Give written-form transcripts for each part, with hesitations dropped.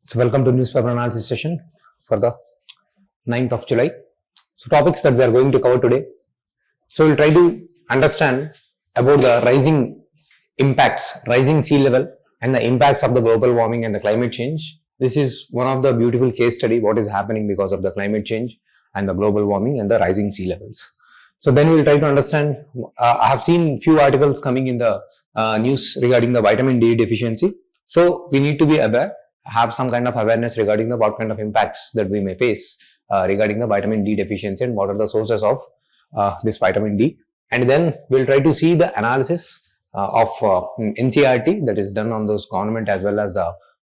So welcome to newspaper analysis session for the 9th of July. So topics that we are going to cover today. So we'll try to understand about the rising impacts, rising sea level and the impacts of the global warming and the climate change. This is one of the beautiful case study what is happening because of the climate change and the global warming and the rising sea levels. So then we'll try to understand, I have seen few articles coming in the news regarding the vitamin D deficiency. So we need to be aware, have some kind of awareness regarding the what kind of impacts that we may face regarding the vitamin D deficiency and what are the sources of this vitamin D. And then we'll try to see the analysis of NCERT that is done on those government as well as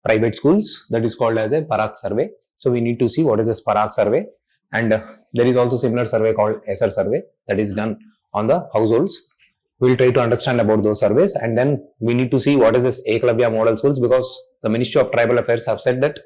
private schools, that is called as a ARK survey. So we need to see what is this ARK survey, and there is also similar survey called ESSER survey that is done on the households. We'll try to understand about those surveys, and then we need to see what is this Eklavya model schools, because the Ministry of Tribal Affairs have said that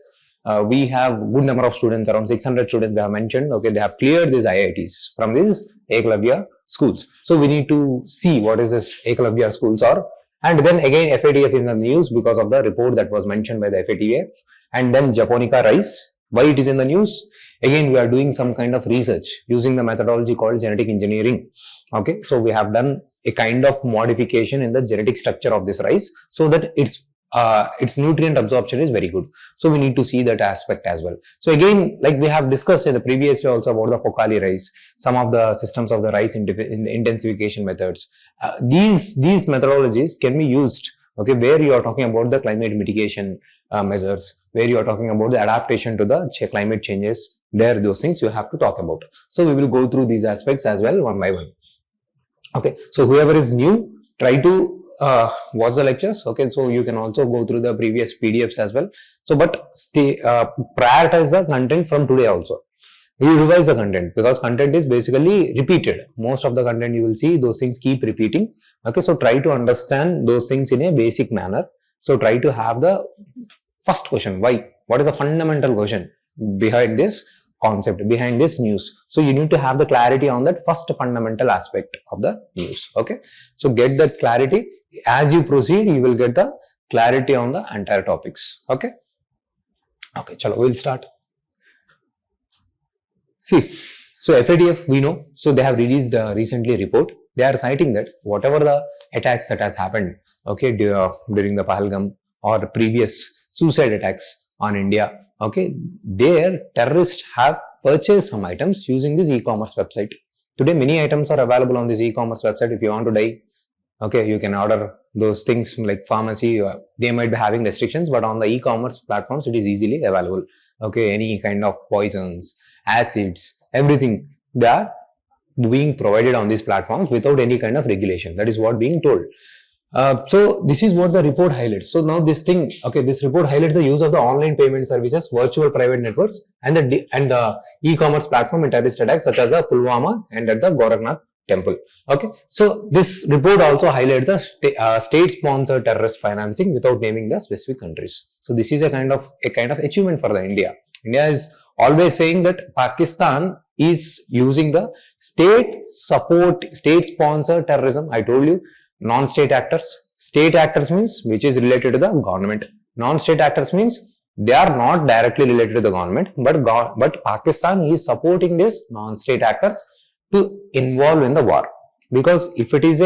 we have good number of students, around 600 students they have mentioned, okay, they have cleared these IITs from these Eklavya schools. So we need to see what is this Eklavya schools are. And then again FATF is in the news because of the report that was mentioned by the FATF. And then Japonica rice, why it is in the news? Again, we are doing some kind of research using the methodology called genetic engineering. Okay, so we have done a kind of modification in the genetic structure of this rice so that its nutrient absorption is very good. So we need to see that aspect as well. So again, like we have discussed in the previous year also about the Pokali rice, some of the systems of the rice intensification methods. These methodologies can be used, okay, where you are talking about the climate mitigation measures, where you are talking about the adaptation to the climate changes. There, those things you have to talk about. So we will go through these aspects as well one by one. Okay, so whoever is new, try to watch the lectures. Okay, so you can also go through the previous PDFs as well. So, but stay prioritize the content from today also. You revise the content because content is basically repeated. Most of the content you will see those things keep repeating. Okay, so try to understand those things in a basic manner. So try to have the first question, why? What is the fundamental question behind this concept, behind this news? So you need to have the clarity on that first fundamental aspect of the news. Okay, so get that clarity. As you proceed, you will get the clarity on the entire topics. Okay, chalo, we'll start. See, so FATF we know, so they have released recently a report. They are citing that whatever the attacks that has happened, okay, during the Pahalgam or previous suicide attacks on India, okay, their terrorists have purchased some items using this e-commerce website. Today, many items are available on this e-commerce website. If you want to die, okay, you can order those things like pharmacy. They might be having restrictions, but on the e-commerce platforms, it is easily available. Okay, any kind of poisons, acids, everything, they are being provided on these platforms without any kind of regulation. That is what being told. So this is what the report highlights. So now this thing, okay, this report highlights the use of the online payment services, virtual private networks, and the e-commerce platform in terrorist attacks such as the Pulwama and at the Gorakhnath temple. Okay, so this report also highlights the state-sponsored terrorist financing without naming the specific countries. So this is a kind of achievement for the India. India is always saying that Pakistan is using the state-sponsored terrorism. I told you, non-state actors. State actors means which is related to the government. Non-state actors means they are not directly related to the government, but Pakistan is supporting these non-state actors to involve in the war. Because if it is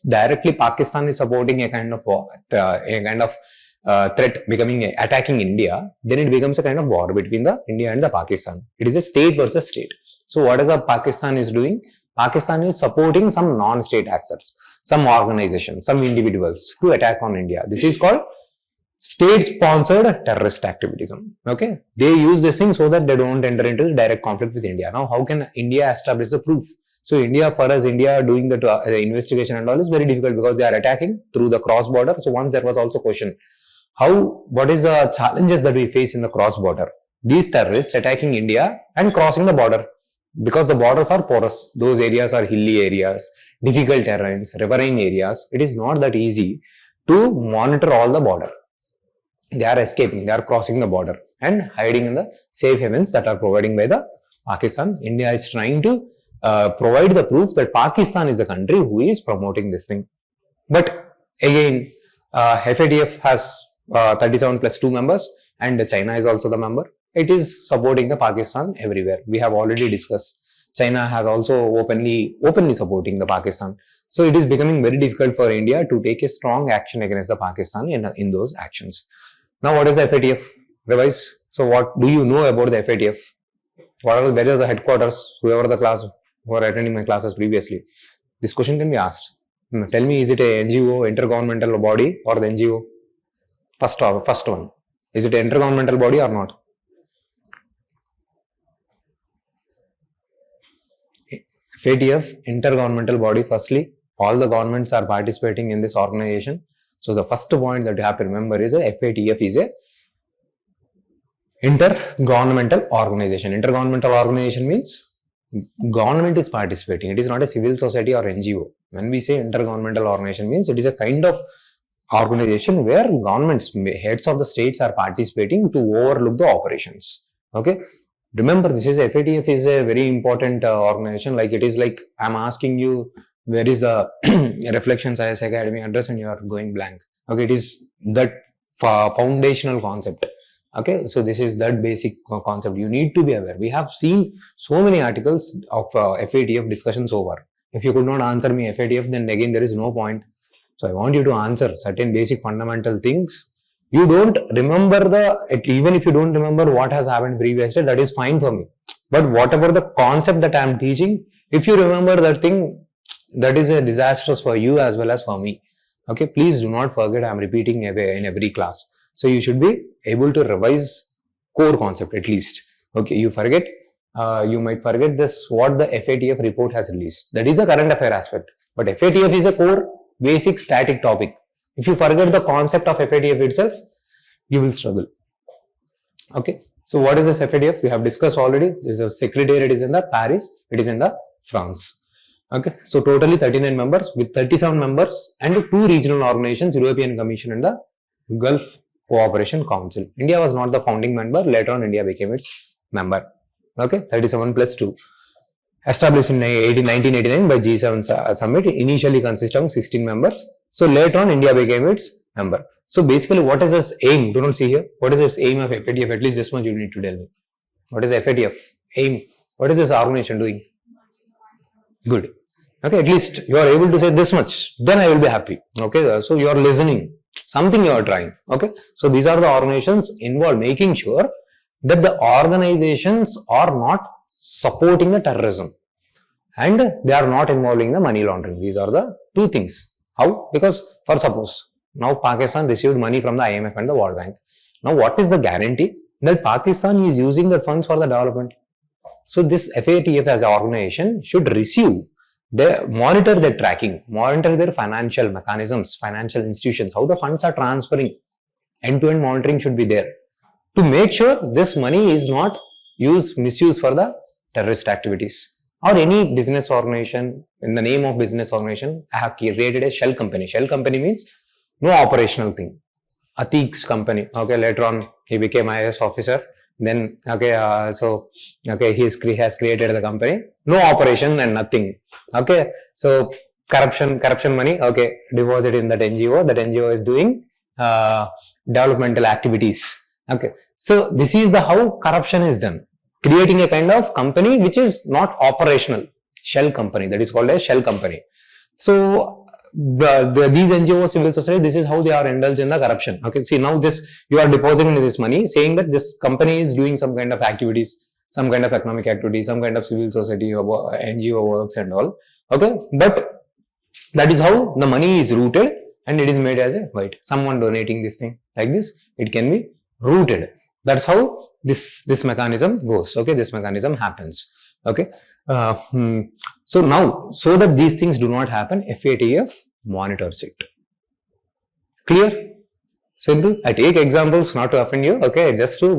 directly Pakistan is supporting a kind of war, threat attacking India, then it becomes a kind of war between the India and the Pakistan. It is a state versus state. So what is Pakistan is doing? Pakistan is supporting some non-state actors, some organizations, some individuals to attack on India. This is called state-sponsored terrorist activism. Okay, they use this thing so that they don't enter into direct conflict with India. Now, how can India establish the proof? So India doing the investigation and all is very difficult because they are attacking through the cross border. So once there was also question, what is the challenges that we face in the cross border? These terrorists attacking India and crossing the border, because the borders are porous. Those areas are hilly areas, difficult terrains, riverine areas. It is not that easy to monitor all the border. They are escaping, they are crossing the border and hiding in the safe havens that are provided by the Pakistan. India is trying to provide the proof that Pakistan is the country who is promoting this thing. But again, FATF has 37 plus 2 members. and China is also the member. It is supporting the Pakistan everywhere. We have already discussed. China has also openly supporting the Pakistan. So it is becoming very difficult for India to take a strong action against the Pakistan in those actions. Now, what is the FATF? Revise. So, what do you know about the FATF? Where are the headquarters? Whoever the class who are attending my classes previously, this question can be asked. Tell me, is it a NGO, intergovernmental body, or the NGO? First one. Is it an intergovernmental body or not? FATF, intergovernmental body. Firstly, all the governments are participating in this organization. So the first point that you have to remember is that FATF is a intergovernmental organization. Intergovernmental organization means government is participating. It is not a civil society or NGO. When we say intergovernmental organization means it is a kind of organization where governments, heads of the states are participating to overlook the operations. Okay. Remember, this is FATF is a very important organization. Like it is like I'm asking you, where is the Reflections IAS Academy address, and you are going blank. Okay, it is that foundational concept. Okay, so this is that basic concept. You need to be aware. We have seen so many articles of FATF discussions over. If you could not answer me FATF, then again there is no point. So I want you to answer certain basic fundamental things. You don't remember even if you don't remember what has happened previously, that is fine for me. But whatever the concept that I am teaching, if you remember that thing, that is a disastrous for you as well as for me. Okay, please do not forget I am repeating in every class. So you should be able to revise core concept at least. Okay, you might forget this, what the FATF report has released. That is a current affair aspect. But FATF is a core basic static topic. If you forget the concept of FATF itself, you will struggle. Okay. So what is this FATF? We have discussed already. There is a secretariat, it is in the Paris, it is in the France. Okay. So totally 39 members with 37 members and 2 regional organizations, European Commission and the Gulf Cooperation Council. India was not the founding member. Later on, India became its member. Okay. 37 plus 2. Established in 1989 by G7 summit, initially consisted of 16 members. So later on, India became its member. So basically, what is its aim? Do not see here. What is its aim of FATF? At least this much you need to tell me. What is FATF? Aim. What is this organization doing? Good. Okay, at least you are able to say this much. Then I will be happy. Okay, so you are listening. Something you are trying. Okay, so these are the organizations involved, making sure that the organizations are not supporting the terrorism and they are not involving the money laundering. These are the 2 things. How? Because for suppose now Pakistan received money from the IMF and the World Bank. Now what is the guarantee that Pakistan is using the funds for the development? So this FATF as an organization should receive, they monitor their tracking, monitor their financial mechanisms, financial institutions, how the funds are transferring. End-to-end monitoring should be there to make sure this money is not misused for the terrorist activities. Or any business organization, in the name of business organization, I have created a shell company. Shell company means no operational thing. Ateeq's company. Okay, later on he became IAS officer. Then he has created the company. No operation and nothing. Okay, so corruption money. Okay, deposit in that NGO. That NGO is doing developmental activities. Okay, so this is how corruption is done. Creating a kind of company which is not operational, shell company, that is called a shell company. So these NGOs, civil society, this is how they are indulged in the corruption. Okay, see now you are depositing this money, saying that this company is doing some kind of activities, some kind of economic activity, some kind of civil society or NGO works and all. Okay, but that is how the money is routed and it is made as a white. Someone donating this thing like this, it can be routed. That's how this mechanism goes. Okay, this mechanism happens. Okay, so now, so that these things do not happen, FATF monitors it. Clear? Simple. I take examples not to offend you. Okay, just to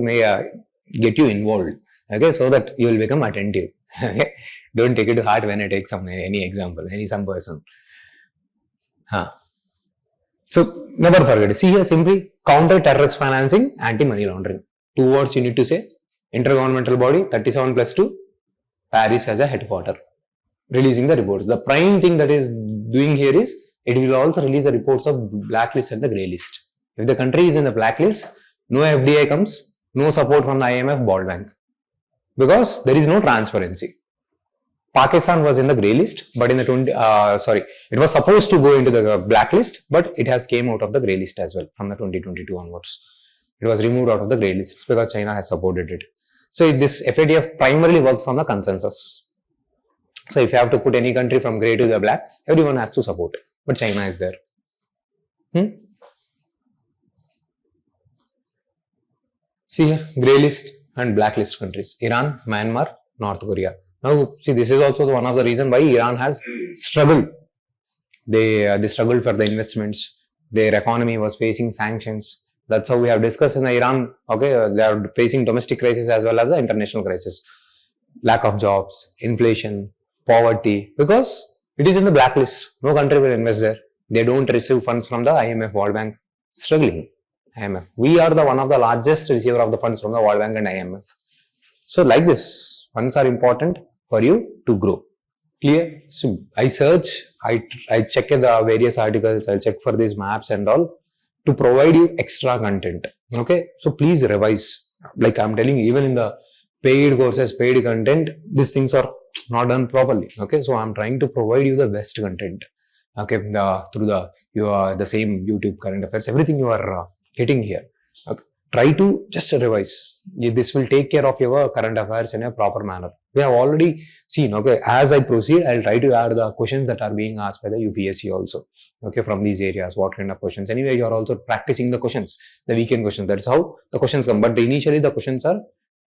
get you involved. Okay, so that you will become attentive. Okay, don't take it to heart when I take any example, some person. So never forget. See here simply counter terrorist financing, anti money laundering. 2 words you need to say. Intergovernmental body, 37 plus 2, Paris as a headquarter, releasing the reports. The prime thing that is doing here is, it will also release the reports of blacklist and the grey list. If the country is in the blacklist, No FDI comes, no support from the IMF, World Bank, because there is no transparency. Pakistan was in the grey list, but in the it was supposed to go into the blacklist, but it has came out of the grey list as well from the 2022 onwards. It was removed out of the grey list because China has supported it. So this FATF primarily works on the consensus. So if you have to put any country from grey to the black, everyone has to support, but China is there. See here, grey list and blacklist countries: Iran, Myanmar, North Korea. Now, see, this is also one of the reasons why Iran has struggled. They struggled for the investments. Their economy was facing sanctions. That's how we have discussed in the Iran. Okay, they are facing domestic crisis as well as the international crisis. Lack of jobs, inflation, poverty, because it is in the blacklist. No country will invest there. They don't receive funds from the IMF, World Bank. Struggling. IMF. We are the one of the largest receiver of the funds from the World Bank and IMF. So like this, funds are important for you to grow. Clear? So I search, I check the various articles, I check for these maps and all to provide you extra content. Okay, so please revise. Like I'm telling you, even in the paid courses, paid content, these things are not done properly. Okay, so I'm trying to provide you the best content. Okay, through the same YouTube current affairs, everything you are getting here. Okay. Try to just revise. This will take care of your current affairs in a proper manner. We have already seen, okay, as I proceed, I'll try to add the questions that are being asked by the UPSC also, okay, from these areas, what kind of questions. Anyway, you are also practicing the questions, the weekend questions. That's how the questions come. But initially, the questions are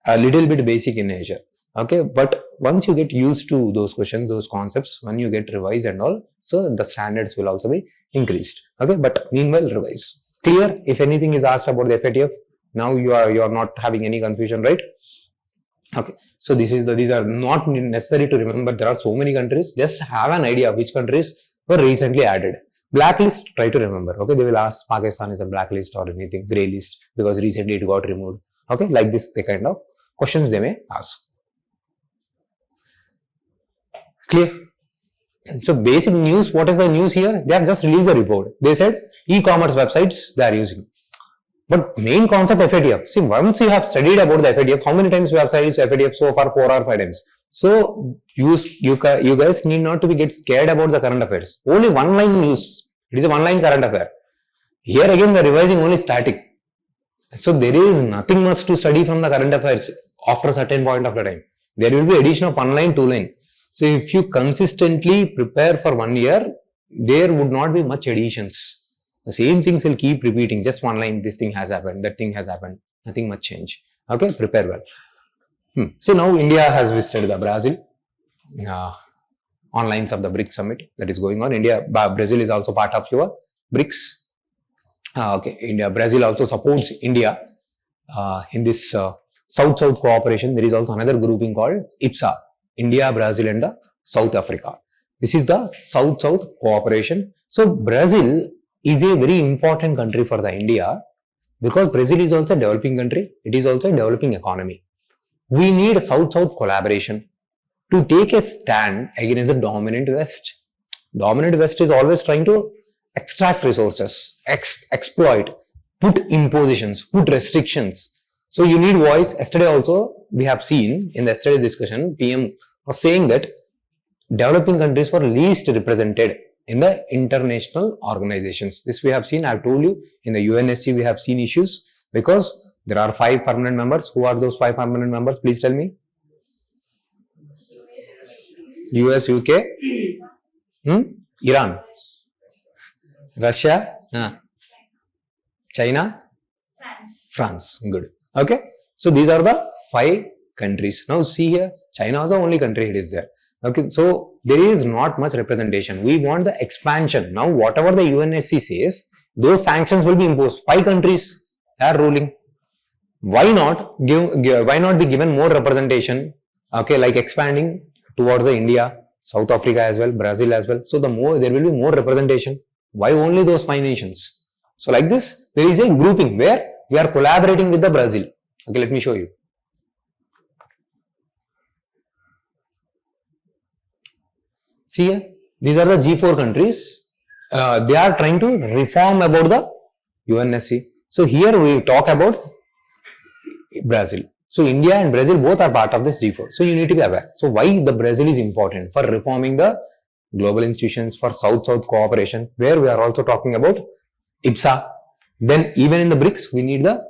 a little bit basic in nature, okay. But once you get used to those questions, those concepts, when you get revised and all, so the standards will also be increased, okay. But meanwhile, revise. Clear? If anything is asked about the FATF, now you are not having any confusion, right? Okay, so these are not necessary to remember. There are so many countries. Just have an idea which countries were recently added. Blacklist, try to remember. Okay, they will ask Pakistan is a blacklist or anything, grey list, because recently it got removed. Okay, like this, the kind of questions they may ask. Clear? So basic news. What is the news here? They have just released a report. They said e-commerce websites they are using. But main concept FATF. See, once you have studied about the FATF, how many times you have studied FATF so far? 4 or 5 times. So you guys need not to get scared about the current affairs. Only one line news. It is a one line current affair. Here again we are revising only static. So there is nothing much to study from the current affairs after a certain point of the time. There will be addition of 1 line, 2 line. So if you consistently prepare for 1 year, there would not be much additions. The same things will keep repeating, just 1 line, this thing has happened, that thing has happened, nothing much change. Okay, prepare well. So now India has visited the Brazil on lines of the BRICS summit that is going on. Brazil is also part of your BRICS. Brazil also supports India in this South-South cooperation. There is also another grouping called IPSA, India, Brazil and the South Africa. This is the South-South cooperation. So Brazil is a very important country for the India because Brazil is also a developing country. It is also a developing economy. We need South-South collaboration to take a stand against the dominant West. Dominant West is always trying to extract resources, exploit, put impositions, put restrictions. So you need voice. Yesterday also we have seen in the yesterday's discussion, PM was saying that developing countries were least represented in the international organizations. This we have seen. I have told you in the UNSC we have seen issues because there are 5 permanent members. Who are those 5 permanent members? Please tell me. US, UK, Iran, Russia, China, France. Good. Okay. So these are the 5 countries. Now see here, China is the only country it is there. Okay, so there is not much representation. We want the expansion. Now, whatever the UNSC says, those sanctions will be imposed. 5 countries are ruling. Why not be given more representation? Okay, like expanding towards the India, South Africa as well, Brazil as well. So there will be more representation. Why only those 5 nations? So like this, there is a grouping where we are collaborating with the Brazil. Okay, let me show you. See here, these are the G4 countries. They are trying to reform about the UNSC. So here we talk about Brazil. So India and Brazil both are part of this G4. So you need to be aware. So why the Brazil is important for reforming the global institutions, for South-South cooperation, where we are also talking about IPSA. Then even in the BRICS, we need the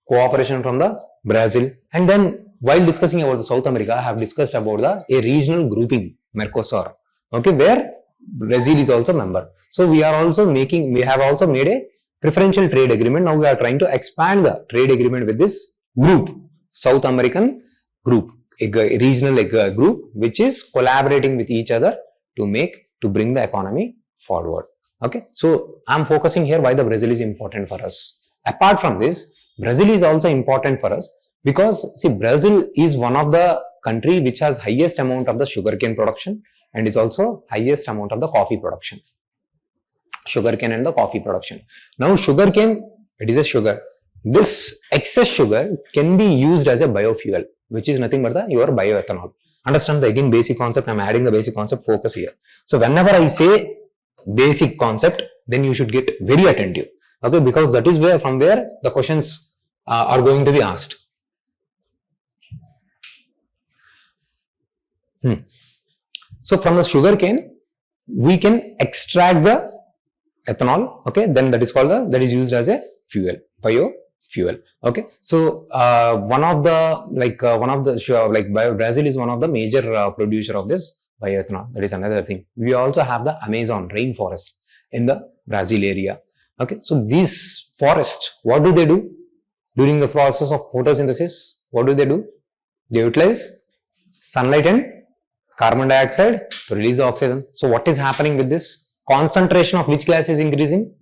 cooperation from the Brazil. And then while discussing about the South America, I have discussed about a regional grouping, Mercosur, okay, where Brazil is also member. So we have also made a preferential trade agreement. Now we are trying to expand the trade agreement with this group, South American group, a regional group which is collaborating with each other to bring the economy forward. Okay, so I'm focusing here why the Brazil is important for us. Apart from this, Brazil is also important for us because see, Brazil is one of the country which has highest amount of the sugarcane production and is also highest amount of the coffee production. Sugarcane and the coffee production. Now sugarcane, it is a sugar. This excess sugar can be used as a biofuel, which is nothing but your bioethanol. Understand the again basic concept. I'm adding the basic concept, focus here. So whenever I say basic concept, then you should get very attentive. Okay, because that is from where the questions are going to be asked. So from the sugarcane, we can extract the ethanol. Okay, then that is called that is used as a fuel, biofuel. Okay, so Brazil is one of the major producer of this bioethanol. That is another thing. We also have the Amazon rainforest in the Brazil area. Okay, so these forests, what do they do during the process of photosynthesis? What do? They utilize sunlight and carbon dioxide to release the oxygen. So what is happening with this? Concentration of which gas is increasing?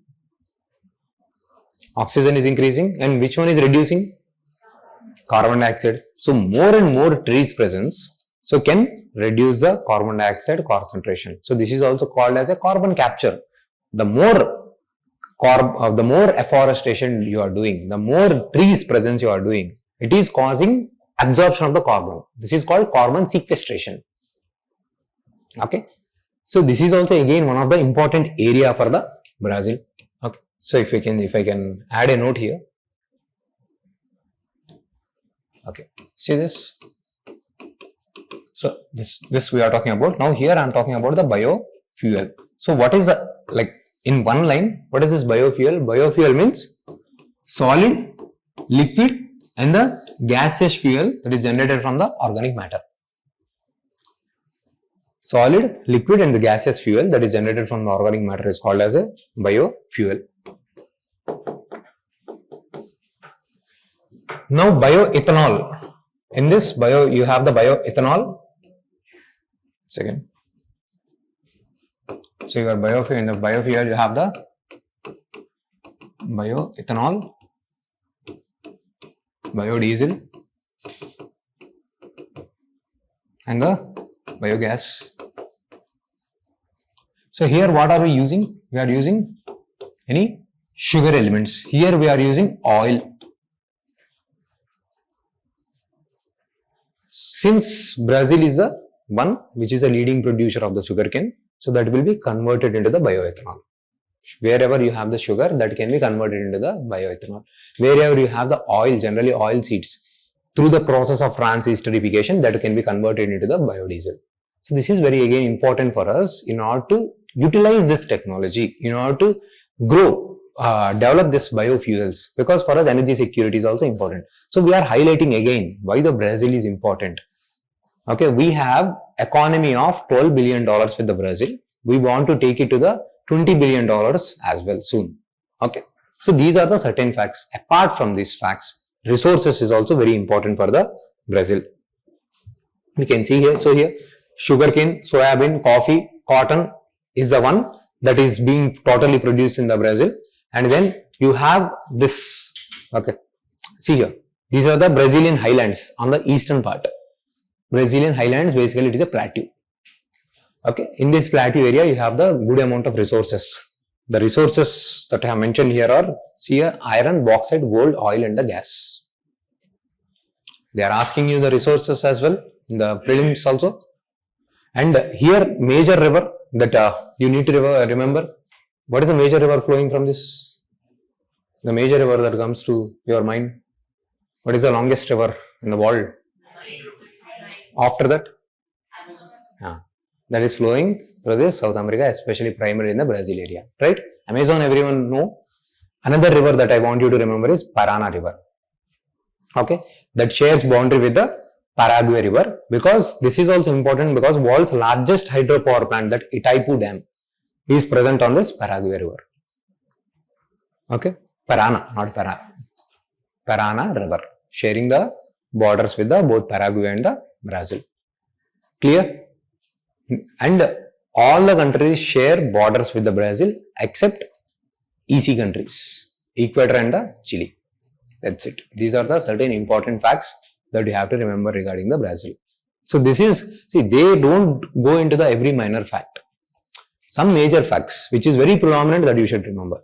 Oxygen is increasing, and which one is reducing? Carbon dioxide. So more and more trees presence, so can reduce the carbon dioxide concentration. So this is also called as a carbon capture. The more afforestation you are doing, the more trees presence you are doing, it is causing absorption of the carbon. This is called carbon sequestration. Okay, so this is also again one of the important area for the Brazil. Okay, so if I can add a note here. Okay, see this. So this we are talking about. Now here I am talking about the biofuel. So what is the, like in one line, what is this biofuel? Biofuel means solid, liquid and the gaseous fuel that is generated from the organic matter. Solid, liquid and the gaseous fuel that is generated from the organic matter is called as a biofuel. Now bioethanol. In this you have the bioethanol. Second. So your biofuel, in the biofuel you have the bioethanol, biodiesel and the biogas. So here what are we using? We are using any sugar elements. Here we are using oil. Since Brazil is the one which is a leading producer of the sugarcane, so that will be converted into the bioethanol. Wherever you have the sugar, that can be converted into the bioethanol. Wherever you have the oil, generally oil seeds, through the process of transesterification, that can be converted into the biodiesel. So this is very again important for us in order to utilize this technology, in order to grow, develop this biofuels, because for us energy security is also important. So we are highlighting again why the Brazil is important. Okay, we have economy of $12 billion with the Brazil. We want to take it to the $20 billion as well soon. Okay, so these are the certain facts. Apart from these facts, resources is also very important for the Brazil. We can see here. So here, sugarcane, soybean, coffee, cotton is the one that is being totally produced in the Brazil. And then you have this. Okay, see here. These are the Brazilian highlands on the eastern part. Brazilian highlands, basically it is a plateau. Okay, in this plateau area you have the good amount of resources. The resources that I have mentioned here are, see here, iron, bauxite, gold, oil and the gas. They are asking you the resources as well in the prelims also. And here major river that you need to remember. What is the major river flowing from this? The major river that comes to your mind. What is the longest river in the world? After that? That is flowing through this South America, especially primarily in the Brazil area. Right? Amazon, everyone know. Another river that I want you to remember is Parana River. Okay? That shares boundary with the Paraguay River, because this is also important because world's largest hydropower plant, that Itaipu Dam, is present on this Paraguay River. Okay? Parana, not Parana River, sharing the borders with the both Paraguay and the Brazil. Clear? And all the countries share borders with the Brazil except EC countries, Ecuador and the Chile. That's it. These are the certain important facts that you have to remember regarding the Brazil. So this is, see, they don't go into the every minor fact. Some major facts, which is very prominent, that you should remember.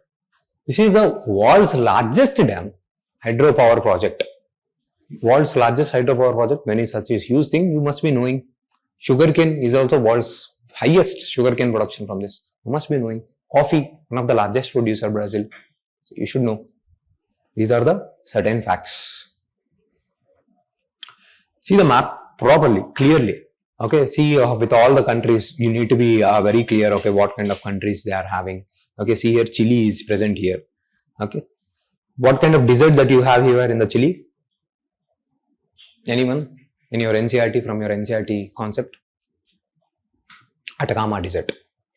This is the world's largest dam, hydropower project. World's largest hydropower project, many such is huge thing you must be knowing. Sugarcane is also world's highest sugarcane production from this. You must be knowing. Coffee, one of the largest producer, Brazil. So you should know. These are the certain facts. See the map properly, clearly. Okay, see with all the countries, you need to be very clear, okay, what kind of countries they are having. Okay, see here, Chile is present here. Okay, what kind of desert that you have here in the Chile? Anyone in your NCRT, from your NCRT concept? Atacama Desert.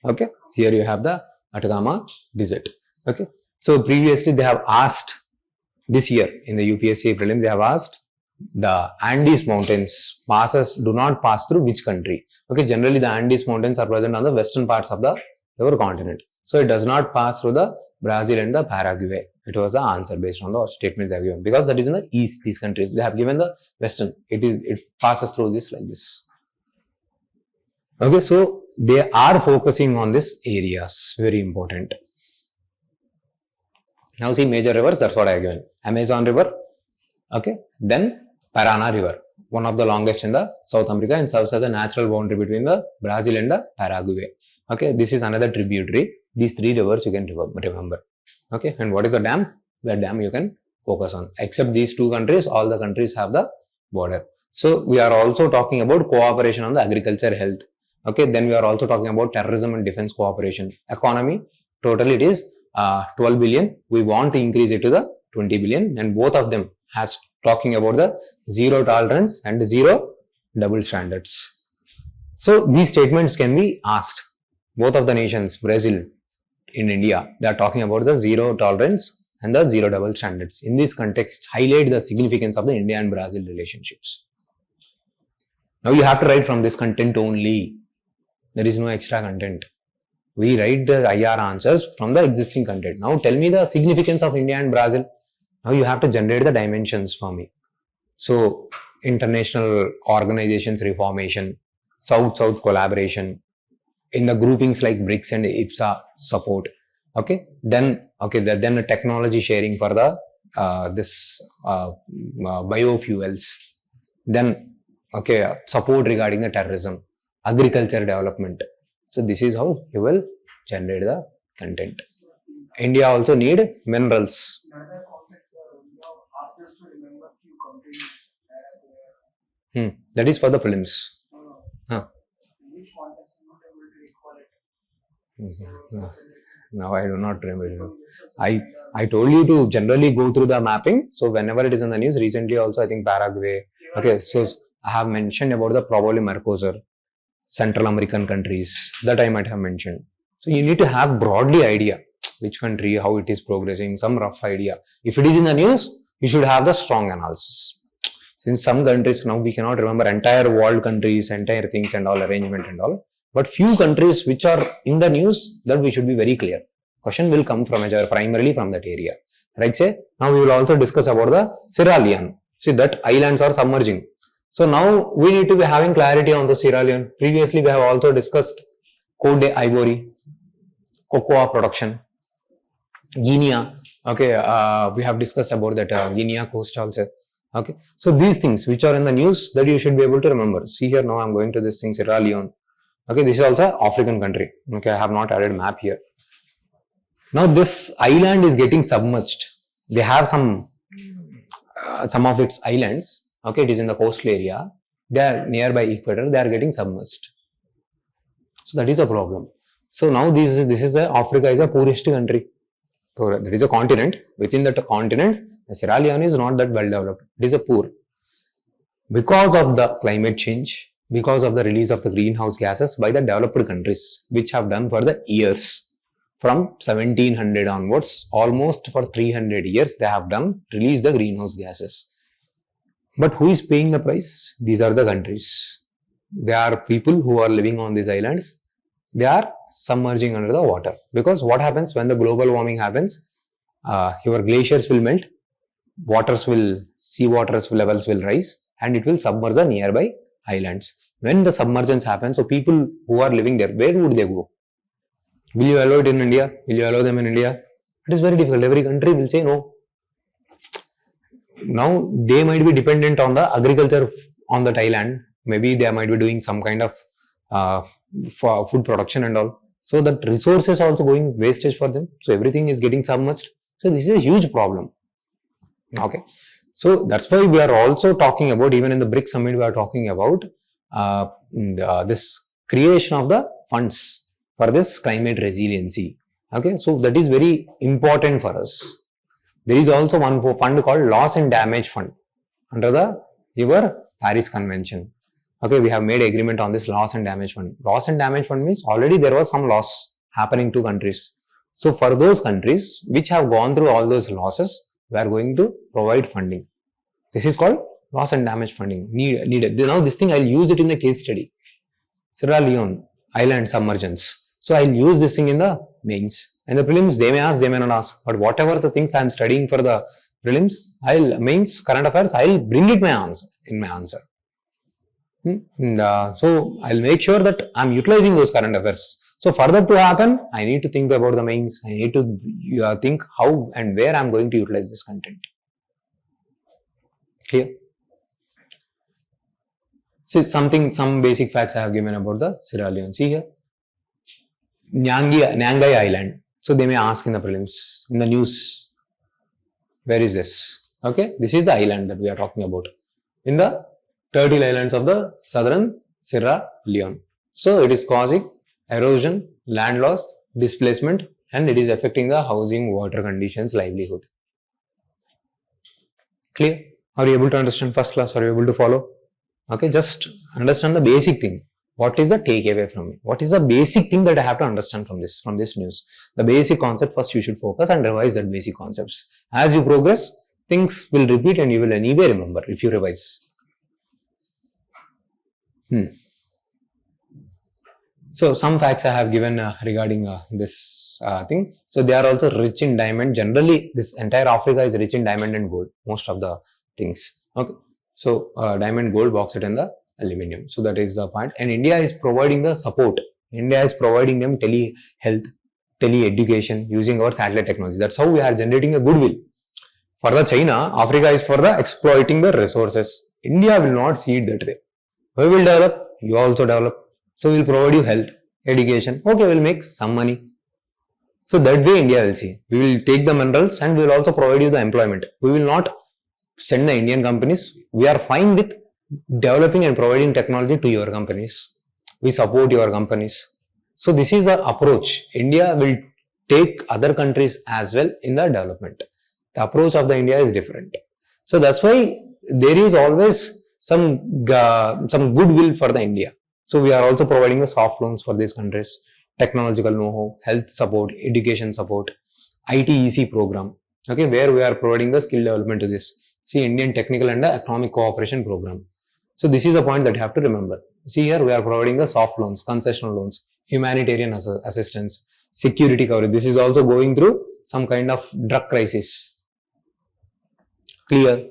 Okay, here you have the Atacama Desert. Okay, so previously they have asked, this year in the UPSC prelim, they have asked the Andes mountains do not pass through which country? Okay, generally the Andes mountains are present on the western parts of our continent. So it does not pass through the Brazil and the Paraguay. It was the answer based on the statements they have given, because that is in the east. These countries, they have given the western. It passes through this like this. Okay, so they are focusing on these areas. Very important. Now see major rivers. That's what I have given. Amazon River. Okay, then Parana River, one of the longest in the South America, and serves as a natural boundary between the Brazil and the Paraguay. Okay, this is another tributary. These three rivers you can remember. Okay, and what is the dam? The dam you can focus on. Except these two countries, all the countries have the border. So we are also talking about cooperation on the agriculture, health. Okay, then we are also talking about terrorism and defense cooperation. Economy, total it is 12 billion. We want to increase it to the 20 billion, and both of them has talking about the zero tolerance and zero double standards. So these statements can be asked. Both of the nations, Brazil in India, they are talking about the zero tolerance and the zero double standards. In this context, highlight the significance of the India and Brazil relationships. Now you have to write from this content only. There is no extra content. We write the IR answers from the existing content. Now tell me the significance of India and Brazil. Now you have to generate the dimensions for me. So international organizations reformation, South-South collaboration, in the groupings like BRICS and IPSA support. Okay, then the technology sharing for the biofuels. Then support regarding the terrorism, agriculture development. So this is how you will generate the content. India also need minerals. That is for the prelims. Now I do not remember. I told you to generally go through the mapping. So whenever it is in the news, recently also I think Paraguay. Okay, so I have mentioned about the probably Mercosur, Central American countries that I might have mentioned. So you need to have broadly idea which country, how it is progressing, some rough idea. If it is in the news, you should have the strong analysis. Since some countries now we cannot remember entire world countries, entire things and all arrangement and all. But few countries which are in the news, that we should be very clear. Question will come from primarily from that area. Right? Say now we will also discuss about the Sierra Leone. See that islands are submerging. So now we need to be having clarity on the Sierra Leone. Previously we have also discussed Cote d'Ivoire, cocoa production, Guinea. Okay, we have discussed about that Guinea coast also. Okay, so these things which are in the news that you should be able to remember. See here now I am going to this thing Sierra Leone. Okay, this is also African country. Okay, I have not added map here. Now this island is getting submerged. they have some of its islands, okay, it is in the coastal area, they are nearby equator, they are getting submerged. So that is a problem. So now this is Africa is a poorest country. So there is a continent. Within that continent, Sierra Leone is not that well developed. It is a poor. Because of the climate change, because of the release of the greenhouse gases by the developed countries, which have done for the years, from 1700 onwards, almost for 300 years, they have done release the greenhouse gases. But who is paying the price? These are the countries. They are people who are living on these islands. They are submerging under the water. Because what happens when the global warming happens? Your glaciers will melt, sea waters levels will rise, and it will submerge the nearby islands. When the submergence happens, so people who are living there, where would they go? Will you allow it in India? Will you allow them in India? It is very difficult. Every country will say no. Now, they might be dependent on the agriculture on that island. Maybe they might be doing some kind of for food production and all. So, that resources also going wastage for them. So, everything is getting submerged. So, this is a huge problem. Okay. So, that's why we are also talking about, even in the BRICS summit, we are talking about this creation of the funds for this climate resiliency. Okay. So, that is very important for us. There is also one fund called Loss and Damage Fund under your Paris Convention. Okay, we have made agreement on this Loss and Damage Fund. Loss and Damage Fund means already there was some loss happening to countries. So, for those countries which have gone through all those losses, we are going to provide funding. This is called Loss and Damage Funding. Needed. Now, this thing I will use it in the case study. Sierra Leone, island submergence. So, I will use this thing in the mains. And the prelims, they may ask, they may not ask. But whatever the things I am studying for the prelims, mains, current affairs, I will bring it in my answer. So, I will make sure that I am utilizing those current affairs. So, for that to happen, I need to think about the mains. I need to think how and where I am going to utilize this content. Clear? See, some basic facts I have given about the Sierra Leone. See here. Nyangai Island. So, they may ask in the prelims, in the news, where is this? Okay, this is the island that we are talking about in the turtle islands of the southern Sierra Leone. So, it is causing erosion, land loss, displacement, and it is affecting the housing, water conditions, livelihood. Clear? Are you able to understand first class? Are you able to follow? Okay, just understand the basic thing. What is the takeaway from it? What is the basic thing that I have to understand from this news? The basic concept first you should focus and revise that basic concepts. As you progress, things will repeat and you will anyway remember if you revise. So, some facts I have given regarding this thing. So, they are also rich in diamond. Generally, this entire Africa is rich in diamond and gold, most of the things. Okay. So, diamond, gold, bauxite and the aluminium. So, that is the point. And India is providing the support. India is providing them tele-health, tele-education using our satellite technology. That's how we are generating a goodwill. For the China, Africa is for the exploiting the resources. India will not see it that way. We will develop, you also develop. So, we will provide you health, education. Okay, we will make some money. So, that way India will see. We will take the minerals and we will also provide you the employment. We will not send the Indian companies. We are fine with developing and providing technology to your companies. We support your companies. So, this is the approach. India will take other countries as well in the development. The approach of the India is different. So, that's why there is always some goodwill for the India. So, we are also providing the soft loans for these countries, technological know-how, health support, education support, ITEC program, okay, where we are providing the skill development to this. See, Indian Technical and the Economic Cooperation Program. So, this is a point that you have to remember. See here, we are providing the soft loans, concessional loans, humanitarian assistance, security coverage. This is also going through some kind of drug crisis. Clear?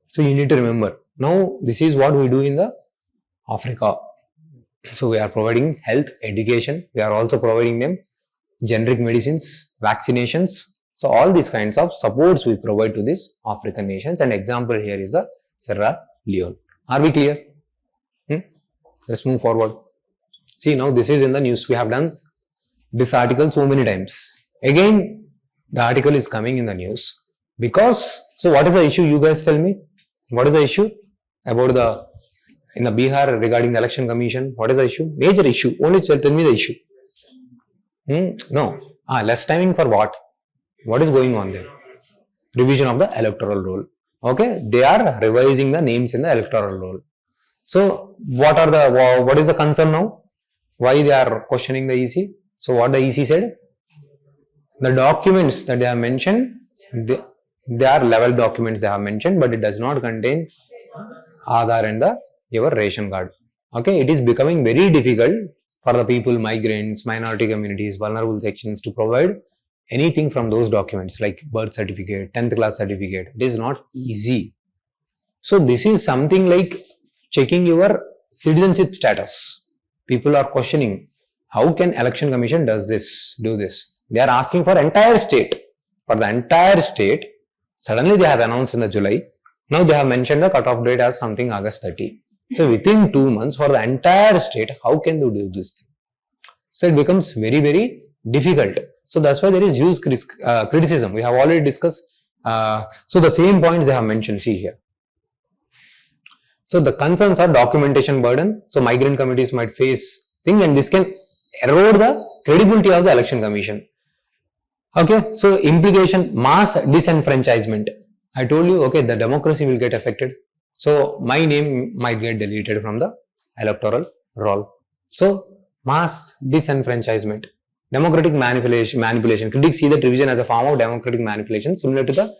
So, you need to remember. Now, this is what we do in the Africa. So, we are providing health, education. We are also providing them generic medicines, vaccinations. So, all these kinds of supports we provide to these African nations. And example here is the Sierra Leone. Are we clear? Let's move forward. See, now this is in the news. We have done this article so many times. Again, the article is coming in the news Because, so what is the issue? You guys tell me. What is the issue about in the Bihar regarding the election commission? What is the issue? Major issue. Only tell me the issue. No. Less timing for what? What is going on there? Revision of the electoral roll. Okay. They are revising the names in the electoral roll. So, what is the concern now? Why they are questioning the EC? So, what the EC said? The documents that they have mentioned, they are level documents they have mentioned, but it does not contain Aadhaar and your ration card. Okay, it is becoming very difficult for the people, migrants, minority communities, vulnerable sections to provide anything from those documents like birth certificate, 10th class certificate. It is not easy. So, this is something like checking your citizenship status. People are questioning, how can election commission do this? They are asking for entire state. For the entire state, suddenly they have announced in the July. Now they have mentioned the cutoff date as something August 30. So within 2 months for the entire state, how can they do this thing? So it becomes very, very difficult. So that's why there is huge criticism. We have already discussed. So the same points they have mentioned, see here. So the concerns are documentation burden. So migrant communities might face things and this can erode the credibility of the election commission. Okay, so implication, mass disenfranchisement. I told you, okay, the democracy will get affected. So my name might get deleted from the electoral roll. So mass disenfranchisement, democratic manipulation. Critics see that revision as a form of democratic manipulation similar to the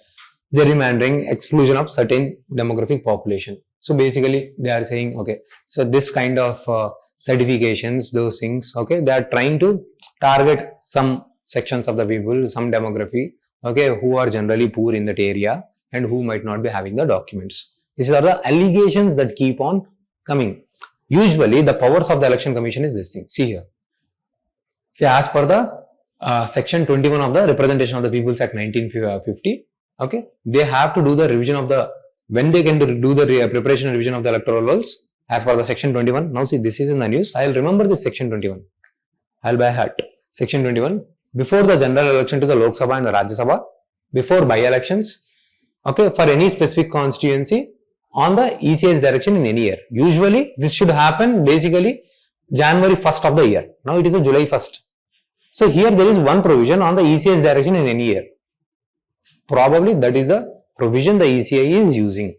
gerrymandering, exclusion of certain demographic population. So basically they are saying, okay, so this kind of certifications, those things, okay, they are trying to target some sections of the people, some demography, okay, who are generally poor in that area and who might not be having the documents. These are the allegations that keep on coming. Usually the powers of the election commission is this thing. See here. See, as per the section 21 of the Representation of the People's Act 1950, okay, they have to do the revision of the, when they can do the preparation and revision of the electoral rolls as per the section 21. Now see, this is in the news. I will remember this section 21. I will by heart. Section 21. Before the general election to the Lok Sabha and the Rajya Sabha, before by-elections, okay, for any specific constituency on the ECI's direction in any year. Usually, this should happen basically January 1st of the year. Now, it is a July 1st. So, here there is one provision on the ECI's direction in any year. Probably that is the provision the ECI is using.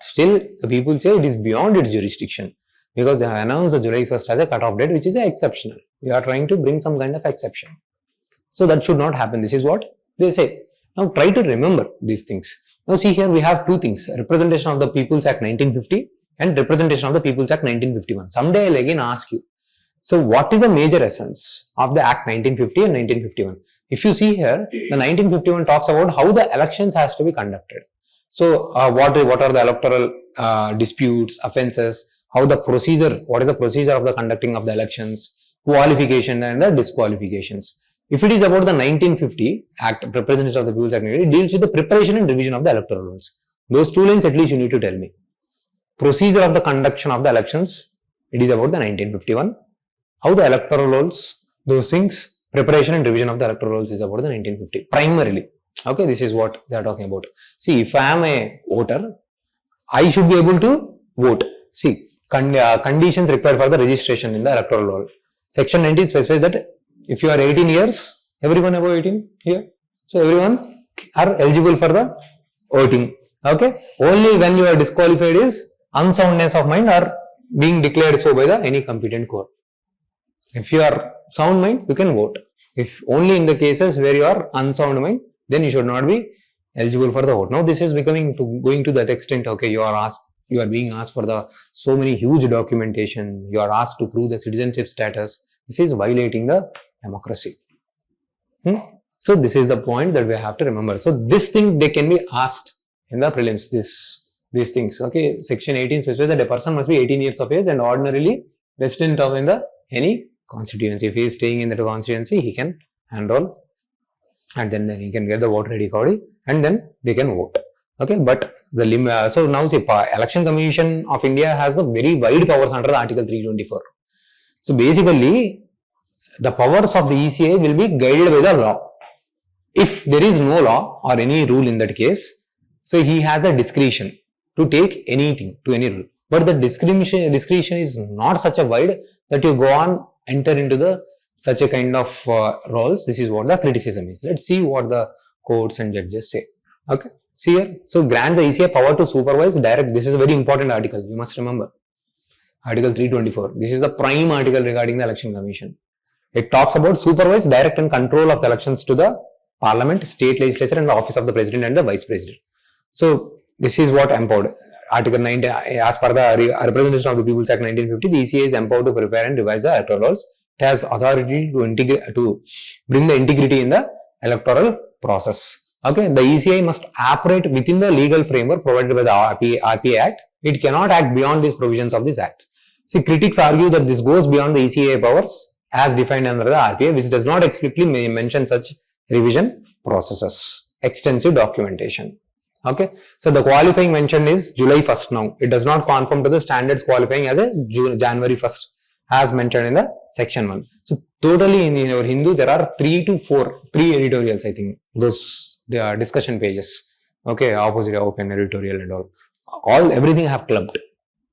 Still, the people say it is beyond its jurisdiction because they have announced the July 1st as a cut-off date, which is exceptional. We are trying to bring some kind of exception. So that should not happen. This is what they say. Now try to remember these things. Now see here we have two things. Representation of the People's Act 1950 and Representation of the People's Act 1951. Someday I'll again ask you. So what is the major essence of the Act 1950 and 1951? If you see here, the 1951 talks about how the elections has to be conducted. So what are the electoral disputes, offences, how the procedure, what is the procedure of the conducting of the elections, qualification and the disqualifications. If it is about the 1950 Act, Representation of the People's Act, it deals with the preparation and revision of the electoral rolls. Those two lines at least you need to tell me. Procedure of the conduction of the elections, it is about the 1951. How the electoral rolls, those things, preparation and revision of the electoral rolls is about the 1950. Primarily, okay, this is what they are talking about. See, if I am a voter, I should be able to vote. See, conditions required for the registration in the electoral roll. Section 19 specifies that if you are 18 years, everyone above 18 here, so everyone are eligible for the voting. Okay, only when you are disqualified is unsoundness of mind or being declared so by the any competent court. If you are sound mind, you can vote. If only in the cases where you are unsound mind, then you should not be eligible for the vote. Now this is going to that extent. Okay, you are being asked for the so many huge documentation. You are asked to prove the citizenship status. This is violating the democracy. So this is the point that we have to remember. So this thing they can be asked in the prelims. These things. Okay, section 18 specifies that a person must be 18 years of age and ordinarily resident of in the any constituency. If he is staying in that constituency, he can enroll and then he can get the voter ID card and then they can vote. Okay, but the so now see, Election Commission of India has a very wide powers under the Article 324. So basically, the powers of the ECI will be guided by the law. If there is no law or any rule in that case, so he has a discretion to take anything to any rule. But the discretion is not such a wide that you go on enter into the such a kind of roles. This is what the criticism is. Let's see what the courts and judges say. Okay, see here. So grant the ECA power to supervise, direct. This is a very important article. You must remember. Article 324. This is the prime article regarding the election commission. It talks about supervise, direct and control of the elections to the parliament, state legislature and the office of the president and the vice president. So this is what empowered. Article 90, as per the Representation of the People's Act 1950, the ECA is empowered to prepare and revise the electoral laws. It has authority to bring the integrity in the electoral process. Okay, the ECI must operate within the legal framework provided by the RPA Act. It cannot act beyond these provisions of this Act. See, critics argue that this goes beyond the ECA powers as defined under the RPA, which does not explicitly mention such revision processes, extensive documentation. Okay, so the qualifying mentioned is July 1st now. It does not conform to the standards qualifying as a January 1st as mentioned in the section 1. So totally in our Hindu there are 3 editorials, I think, those discussion pages. Okay, opposite, open, editorial and all. Everything I have clubbed,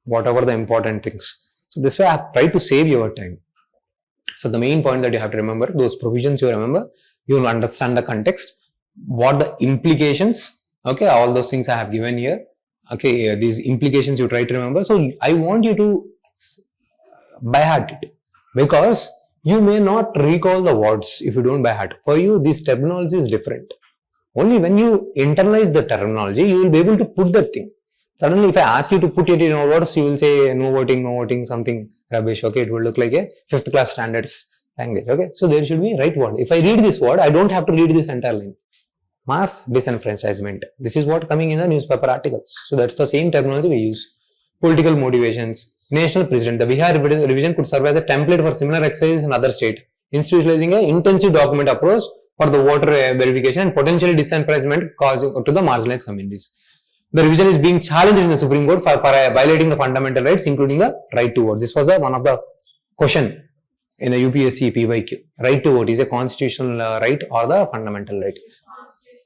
whatever the important things. So this way I have tried to save your time. So the main point that you have to remember, those provisions you remember, you will understand the context, what the implications. Okay, all those things I have given here. Okay, these implications you try to remember. So I want you to by heart it, because you may not recall the words if you don't by heart. For you, this terminology is different. Only when you internalize the terminology, you will be able to put that thing. Suddenly, if I ask you to put it in words, you will say no voting, something rubbish. Okay, it will look like a 5th class standards language. Okay, so there should be right word. If I read this word, I don't have to read this entire line. Mass disenfranchisement. This is what coming in the newspaper articles. So that's the same terminology we use. Political motivations. National president. The Bihar revision could serve as a template for similar exercises in other states, institutionalizing an intensive document approach for the voter verification and potentially disenfranchisement causing to the marginalized communities. The revision is being challenged in the Supreme Court for violating the fundamental rights, including the right to vote. This was one of the question in the UPSC PYQ. Right to vote is a constitutional right or the fundamental right?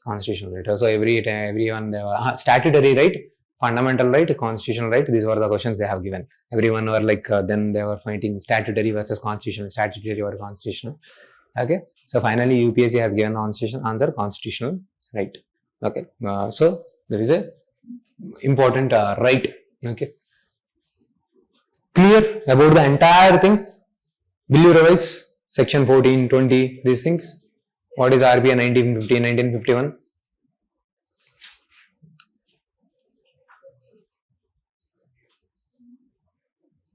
Constitutional right. So everyone, statutory right, fundamental right, constitutional right. These were the questions they have given. Everyone were like, then they were fighting statutory versus constitutional, statutory or constitutional. Okay. So finally, UPSC has given the answer constitutional right. Okay. So there is a important right. Okay. Clear about the entire thing? Will you revise section 14, 20, these things? What is RPA 1950, 1951?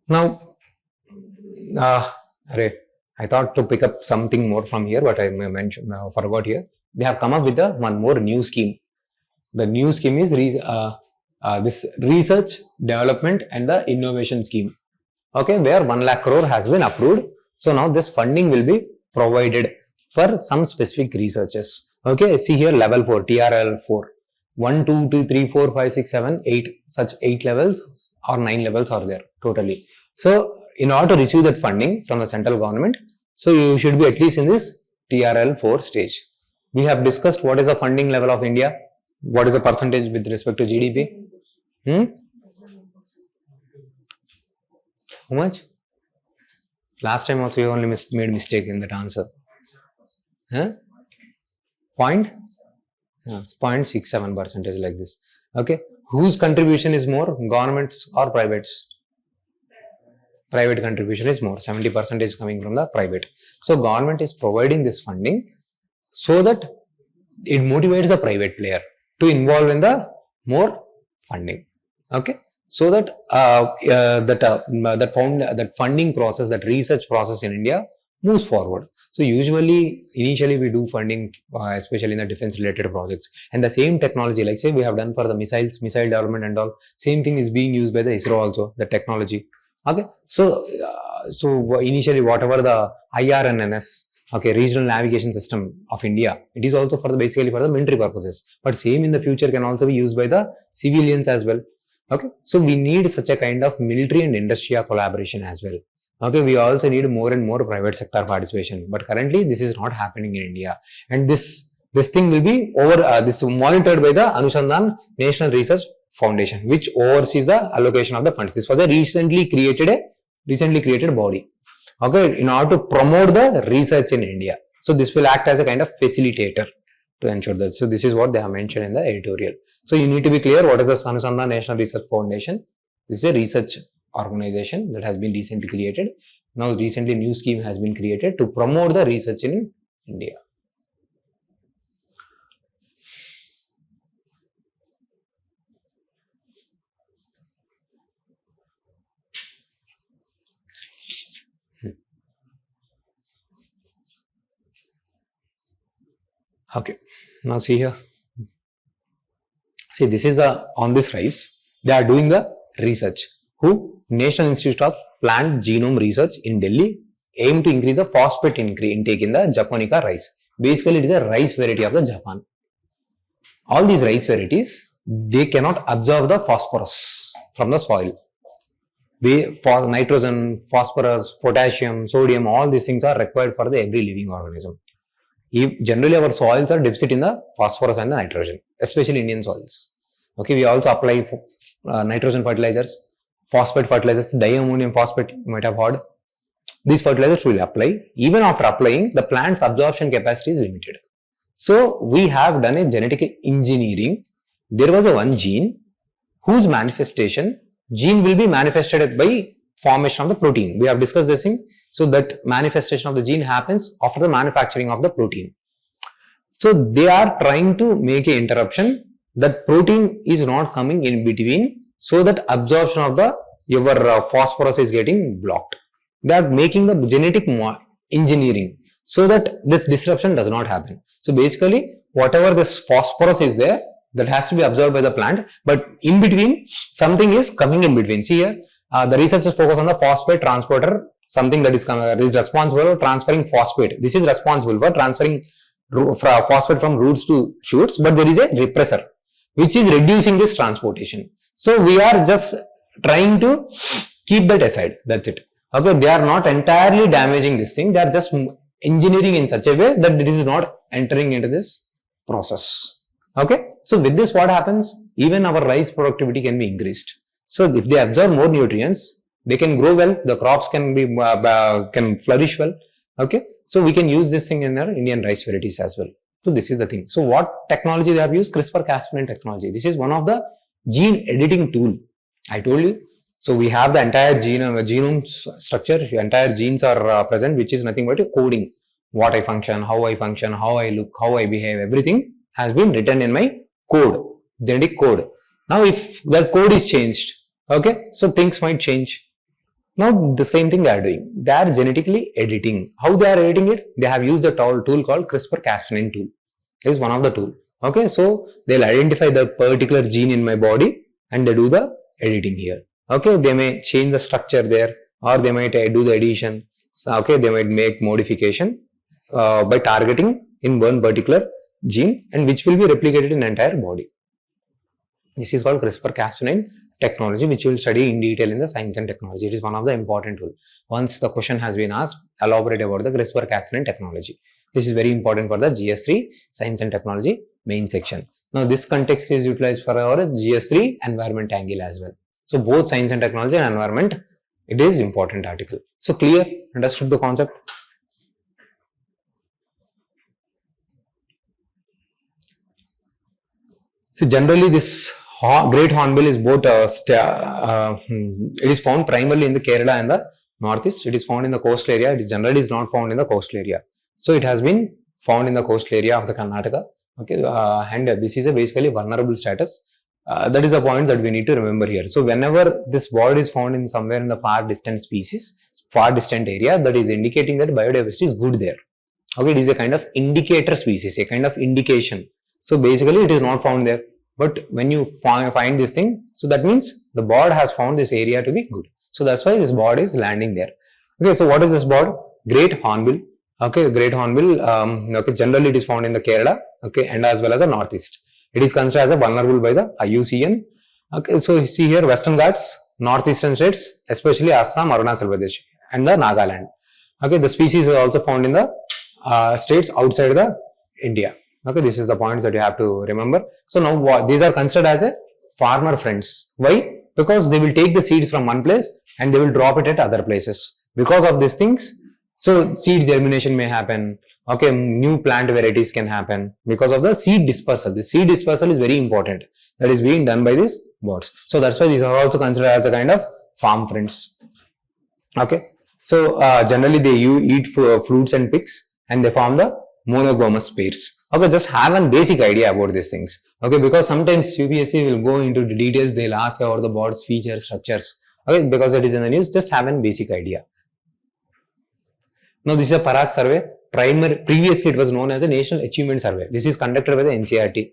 Now, I thought to pick up something more from here, but I mentioned, forgot here. They have come up with one more new scheme. The new scheme is this research, development and the innovation scheme. Okay, where 1 lakh crore has been approved. So now this funding will be provided for some specific researches. Okay, see here level 4, TRL 4. 1, 2, 3, 4, 5, 6, 7, 8, such 8 levels or 9 levels are there totally. So in order to receive that funding from the central government, so you should be at least in this TRL 4 stage. We have discussed what is the funding level of India, what is the percentage with respect to GDP. How much? Last time also you only made mistake in that answer. Point? Yeah, 0.67% like this. Okay. Whose contribution is more, governments or privates? Private contribution is more. 70% is coming from the private. So government is providing this funding so that it motivates the private player to involve in the more funding. Okay. So that that funding process, that research process in India moves forward. So usually, initially we do funding, especially in the defense related projects, and the same technology, like say we have done for the missile development and all, same thing is being used by the ISRO also, the technology. Okay, so initially whatever the IRNNS, okay, regional navigation system of India, it is also for the basically for the military purposes, but same in the future can also be used by the civilians as well. Okay, so we need such a kind of military and industrial collaboration as well. Okay, we also need more and more private sector participation, but currently this is not happening in India, and this this thing will be this monitored by the Anushandhan National Research Foundation, which oversees the allocation of the funds. This was a recently created body, okay, in order to promote the research in India. So this will act as a kind of facilitator to ensure that. So this is what they have mentioned in the editorial. So you need to be clear what is the Anushandhan National Research Foundation. This is a research organization that has been recently created. Now recently new scheme has been created to promote the research in India. Okay, now see here. See, this is on this rice, they are doing the research. Who? National Institute of Plant Genome Research in Delhi aim to increase the phosphate intake in the Japonica rice. Basically, it is a rice variety of the Japan. All these rice varieties, they cannot absorb the phosphorus from the soil. For nitrogen, phosphorus, potassium, sodium, all these things are required for the every living organism. Generally, our soils are deficit in the phosphorus and the nitrogen, especially Indian soils. Okay, we also apply nitrogen fertilizers, phosphate fertilizers, diammonium phosphate, you might have heard. These fertilizers will apply. Even after applying, the plant's absorption capacity is limited. So, we have done a genetic engineering. There was one gene whose gene will be manifested by formation of the protein. We have discussed this thing. So that manifestation of the gene happens after the manufacturing of the protein. So they are trying to make an interruption that protein is not coming in between, so that absorption of your phosphorus is getting blocked. They are making the genetic engineering so that this disruption does not happen. So basically, whatever this phosphorus is there, that has to be absorbed by the plant, but in between something is coming in between. See here, the researchers focus on the phosphate transporter, something that is responsible for transferring phosphate. This is responsible for transferring phosphate from roots to shoots, but there is a repressor which is reducing this transportation. So we are just trying to keep that aside. That's it. Okay, they are not entirely damaging this thing. They are just engineering in such a way that it is not entering into this process. Okay, so with this, what happens? Even our rice productivity can be increased. So if they absorb more nutrients, they can grow well, the crops can flourish well. Okay, so we can use this thing in our Indian rice varieties as well. So this is the thing. So what technology they have used? CRISPR-Cas9 technology. This is one of the gene editing tool. I told you. So we have the entire genome structure, entire genes are present, which is nothing but a coding. What I function, how I look, how I behave, everything has been written in my code, genetic code. Now if that code is changed, okay, so things might change. Now the same thing they are doing. They are genetically editing. How they are editing it? They have used a tool called CRISPR-Cas9 tool. This is one of the tool. Okay, so they'll identify the particular gene in my body and they do the editing here. Okay, they may change the structure there, or they might do the addition. So, okay, they might make modification by targeting in one particular gene, and which will be replicated in the entire body. This is called CRISPR-Cas9 technology, which we will study in detail in the science and technology. It is one of the important tools. Once the question has been asked, elaborate about the CRISPR-Cas9 technology. This is very important for the GS3 science and technology main section. Now this context is utilized for our GS3 environment angle as well. So both science and technology and environment, it is important article. So clear, understood the concept? So generally this great hornbill is both, it is found primarily in the Kerala and the northeast. It is found in the coastal area. It is generally is not found in the coastal area. So it has been found in the coastal area of the Karnataka. Okay, and this is a basically vulnerable status. That is a point that we need to remember here. So whenever this bird is found in somewhere in the far distant area, that is indicating that biodiversity is good there. Okay, it is a kind of indicator species, a kind of indication. So basically it is not found there. But when you find this thing, so that means the bird has found this area to be good. So that's why this bird is landing there. Okay, so what is this bird? Great hornbill. Okay, great hornbill. Okay, generally it is found in the Kerala. Okay, and as well as the northeast. It is considered as a vulnerable by the IUCN. Okay, so you see here Western Ghats, northeastern states, especially Assam, Arunachal Pradesh, and the Nagaland. Okay, the species is also found in the states outside the India. Okay, this is the point that you have to remember. So now these are considered as a farmer friends. Why? Because they will take the seeds from one place and they will drop it at other places. Because of these things, so seed germination may happen. Okay, new plant varieties can happen because of the seed dispersal. The seed dispersal is very important. That is being done by these birds. So that's why these are also considered as a kind of farm friends. Okay, so generally they eat fruits and pigs and they form the monogamous pairs. Okay, just have a basic idea about these things. Okay, because sometimes UPSC will go into the details. They'll ask about the birds, features, structures. Okay, because it is in the news. Just have a basic idea. Now, this is a ARK survey. Previously, it was known as a National Achievement Survey. This is conducted by the NCERT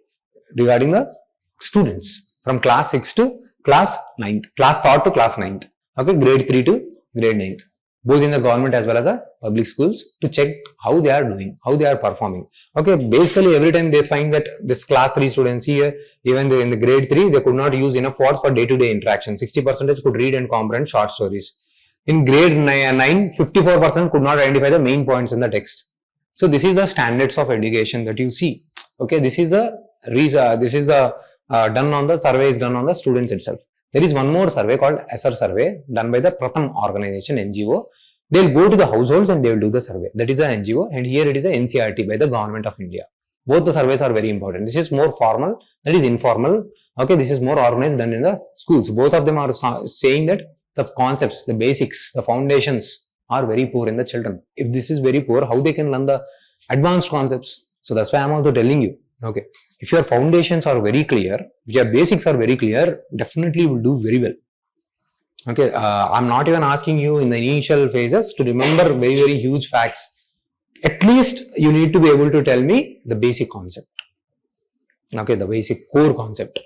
regarding the students from class 6 to class 9th, class 3rd to class 9th. Okay, grade 3 to grade 9th. Both in the government as well as the public schools to check how they are doing, how they are performing. Okay, basically every time they find that this class 3 students here, even in the grade 3, they could not use enough words for day-to-day interaction. 60% could read and comprehend short stories. In grade 9, 54% could not identify the main points in the text. So this is the standards of education that you see. Okay, this is done on the survey is done on the students itself. There is one more survey called ASR survey done by the Pratham organization, NGO. They will go to the households and they will do the survey. That is an NGO, and here it is a NCERT by the Government of India. Both the surveys are very important. This is more formal, that is informal. Okay, this is more organized done in the schools. Both of them are saying that the concepts, the basics, the foundations are very poor in the children. If this is very poor, how they can learn the advanced concepts? So that's why I'm also telling you. Okay, if your foundations are very clear, if your basics are very clear, definitely you will do very well. Okay, I'm not even asking you in the initial phases to remember very, very huge facts. At least you need to be able to tell me the basic concept. Okay, the basic core concept.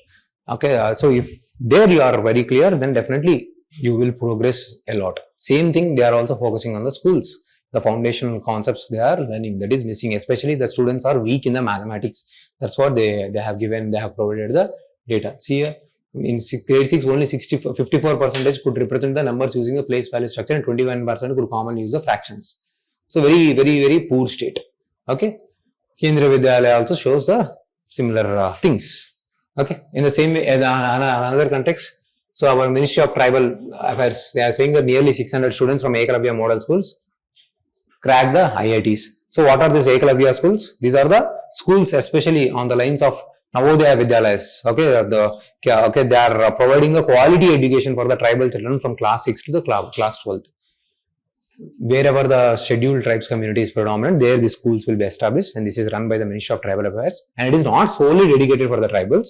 Okay, so if there you are very clear, then definitely you will progress a lot. Same thing, they are also focusing on the schools. The foundational concepts they are learning, that is missing. Especially the students are weak in the mathematics. That's what they have given, they have provided the data. See here, in grade 6, only 54% could represent the numbers using the place value structure and 21% could commonly use the fractions. So very, very, very poor state. Okay, Kendriya Vidyalaya also shows the similar things. Okay, in the same way, another context. So our Ministry of Tribal Affairs, they are saying that nearly 600 students from Ekalavya model schools crack the IITs. So what are these Ekalavya schools? These are the schools especially on the lines of Navodaya Vidyalayas. Okay, they are providing the quality education for the tribal children from class 6 to the class 12th. Wherever the scheduled tribes community is predominant, there the schools will be established, and this is run by the Ministry of Tribal Affairs, and it is not solely dedicated for the tribals.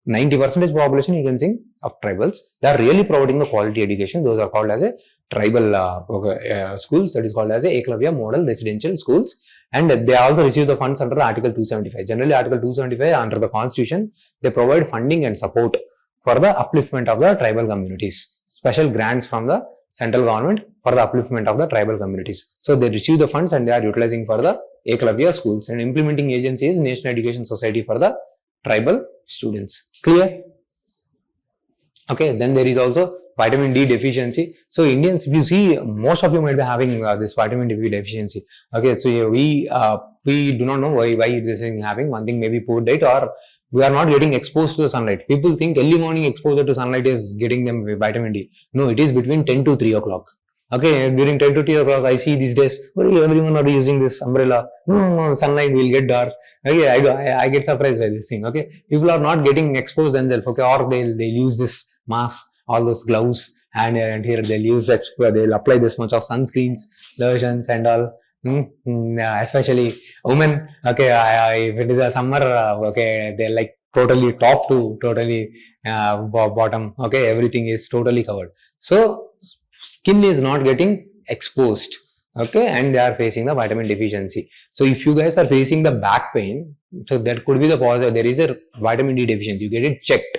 90% population you can see of tribals, they are really providing the quality education. Those are called as a tribal schools, that is called as a Ekalavya model residential schools, and they also receive the funds under the Article 275. Generally Article 275 under the Constitution, they provide funding and support for the upliftment of the tribal communities. Special grants from the central government for the upliftment of the tribal communities. So they receive the funds and they are utilizing for the Ekalavya schools, and implementing agency is National Education Society for the tribal students. Clear? Okay, then there is also vitamin D deficiency. So Indians, if you see, most of you might be having this vitamin D deficiency. Okay, so we do not know why this is happening. One thing may be poor diet, or we are not getting exposed to the sunlight. People think early morning exposure to sunlight is getting them vitamin D. No, it is between 10 to 3 o'clock. Okay, during 10 to 3 o'clock, I see these days, everyone are using this umbrella. No, sunlight will get dark. Okay, I get surprised by this thing. Okay, people are not getting exposed themselves. Okay, or they'll use this mask, all those gloves, and here they'll apply this much of sunscreens, lotions, and all. Especially women. Okay, if it is a summer, okay, they're like totally top to totally bottom. Okay, everything is totally covered. So skin is not getting exposed. Okay, and they are facing the vitamin deficiency. So if you guys are facing the back pain, so that could be the positive. There is a vitamin D deficiency. You get it checked.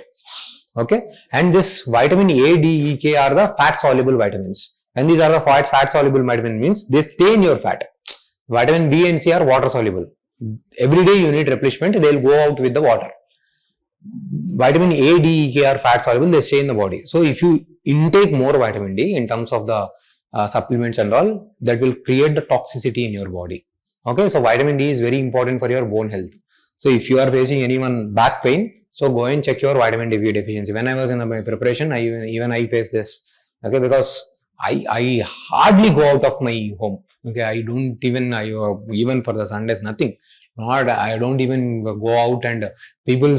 Okay, and this vitamin A, D, E, K are the fat soluble vitamins. And these are the fat soluble vitamins, means they stay in your fat. Vitamin B and C are water soluble. Every day you need replenishment, they will go out with the water. Vitamin A, D, E, K are fat soluble, they stay in the body. So if you intake more vitamin D in terms of the supplements and all, that will create the toxicity in your body. Okay, so vitamin D is very important for your bone health. So if you are facing anyone back pain, so go and check your vitamin D deficiency. When I was in my preparation, I faced this. Okay, because I hardly go out of my home. Okay, I don't even even for the Sundays, nothing. Not I don't even go out, and people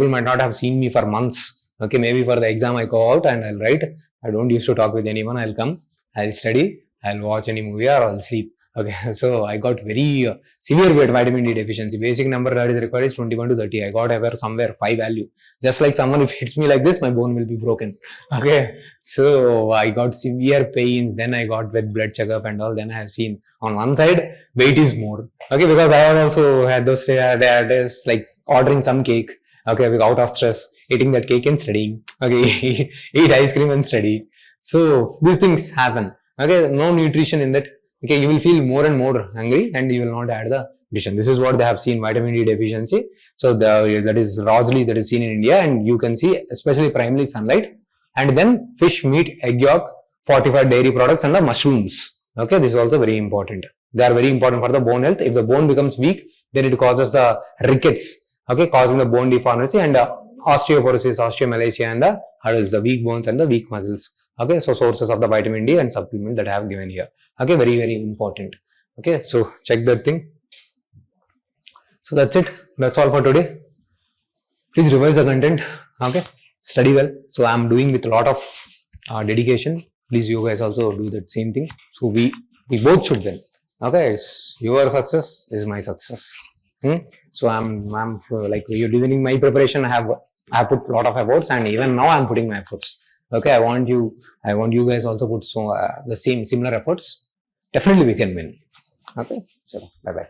might not have seen me for months. Okay, maybe for the exam I go out and I'll write. I don't used to talk with anyone. I'll come, I'll study, I'll watch any movie or I'll sleep. Okay, so I got very severe vitamin D deficiency. Basic number that is required is 21 to 30. I got ever somewhere 5 value. Just like someone, if hits me like this, my bone will be broken. Okay, so I got severe pains. Then I got with blood checkup and all. Then I have seen on one side weight is more. Okay, because I also had those days like ordering some cake. Okay, out of stress, eating that cake and studying. Okay, eat ice cream and study. So these things happen. Okay, no nutrition in that. Okay, you will feel more and more hungry and you will not add the nutrition. This is what they have seen, vitamin D deficiency. So that is largely that is seen in India, and you can see especially primarily sunlight, and then fish, meat, egg yolk, fortified dairy products, and the mushrooms. Okay, this is also very important. They are very important for the bone health. If the bone becomes weak, then it causes the rickets. Okay, causing the bone deformity and osteoporosis, osteomalacia, and the hurdles, the weak bones and the weak muscles. Okay, so sources of the vitamin D and supplement that I have given here. Okay, very, very important. Okay, so check that thing. So that's it. That's all for today. Please revise the content. Okay, study well. So I'm doing with a lot of dedication. Please, you guys also do that same thing. So we both should win. Okay, it's your success is my success. So I'm like you're doing my preparation. I have put a lot of efforts, and even now I'm putting my efforts. Okay, I want you guys also put the similar efforts. Definitely we can win. Okay, so bye bye.